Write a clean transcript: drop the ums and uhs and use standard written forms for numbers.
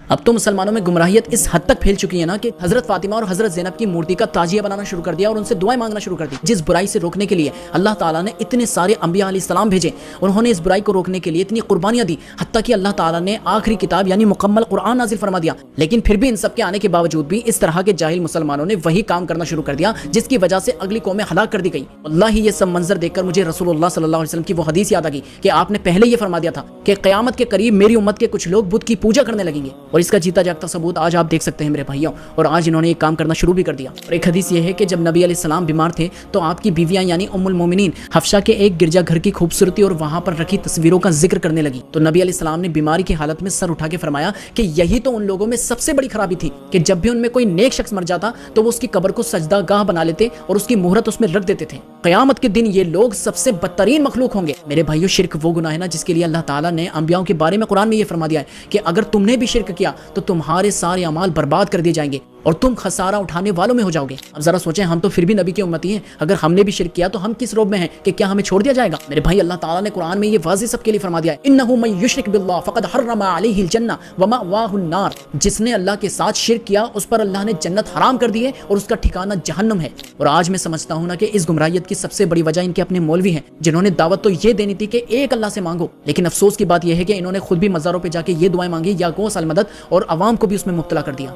اب تو مسلمانوں میں گمراہیت اس حد تک پھیل چکی ہے نا کہ حضرت فاطمہ اور حضرت زینب کی مورتی کا تاجیہ بنانا شروع کر دیا اور ان سے دعائیں مانگنا شروع کر دی. جس برائی سے روکنے کے لیے اللہ تعالیٰ نے اتنے سارے انبیاء علیہ السلام بھیجے، انہوں نے اس برائی کو روکنے کے لیے اتنی قربانیاں دی، حتیٰ کہ اللہ تعالیٰ نے آخری کتاب یعنی مکمل قرآن نازل فرما دیا. لیکن پھر بھی ان سب کے آنے کے باوجود بھی اس طرح کے جاہل مسلمانوں نے وہی کام کرنا شروع کر دیا جس کی وجہ سے اگلی قومیں ہلاک کر دی گئی. واللہ یہ سب منظر دیکھ کر مجھے رسول اللہ صلی اللہ علیہ وسلم کی وہ حدیث یاد آ گئی کہ آپ نے پہلے یہ فرما دیا تھا کہ قیامت کے قریب میری امت کے کچھ لوگ بت کی پوجا کرنے لگیں گے، اور اس کا جیتا جاگتا ثبوت آج آپ دیکھ سکتے ہیں میرے بھائیوں. اور آج انہوں نے یہ کام کرنا شروع بھی کر دیا. اور ایک حدیث یہ ہے کہ جب نبی علیہ السلام بیمار تھے تو آپ کی بیویاں یعنی ام المومنین حفصہ کے ایک گرجا گھر کی خوبصورتی اور وہاں پر رکھی تصویروں کا ذکر کرنے لگی. تو نبی علیہ السلام نے بیماری کی حالت میں سر اٹھا کے فرمایا کہ یہی تو ان لوگوں میں سب سے بڑی خرابی تھی کہ جب بھی ان میں کوئی نیک شخص مر جاتا تو وہ اس کی قبر کو سجدہ گاہ بنا لیتے اور اس کی مہرت اس میں رکھ دیتے تھے. قیامت کے دن یہ لوگ سب سے بدترین مخلوق ہوں گے. میرے بھائیوں، شرک وہ گناہ ہے نا جس کے لیے اللہ تعالیٰ نے انبیاء کے بارے میں قرآن میں یہ فرما دیا ہے کہ اگر تم نے بھی شرک کیا تو تمہارے سارے اعمال برباد کر دیے جائیں گے اور تم خسارہ اٹھانے والوں میں ہو جاؤ گے. اب ذرا سوچیں، ہم تو پھر بھی نبی کی امتی ہیں، اگر ہم نے بھی شرک کیا تو ہم کس روب میں ہیں کہ کیا ہمیں چھوڑ دیا جائے گا؟ میرے بھائی، اللہ تعالیٰ نے قرآن میں یہ واضح سب کے لیے فرما دیا ہے، انہ من یشرک باللہ فقد حرم علیہ الجنہ ومأواہ النار. جس نے اللہ کے ساتھ شرک کیا اس پر اللہ نے جنت حرام کر دی ہے اور اس کا ٹھکانہ جہنم ہے. اور آج میں سمجھتا ہوں نا کہ اس گمراہیت کی سب سے بڑی وجہ ان کے اپنے مولوی ہیں، جنہوں نے دعوت تو یہ دینی تھی کہ ایک اللہ سے مانگو، لیکن افسوس کی بات یہ ہے کہ انہوں نے خود بھی مزاروں پہ جا کے یہ دعائیں مانگی یا غوث المدد، اور عوام کو بھی اس میں مبتلا کر دیا.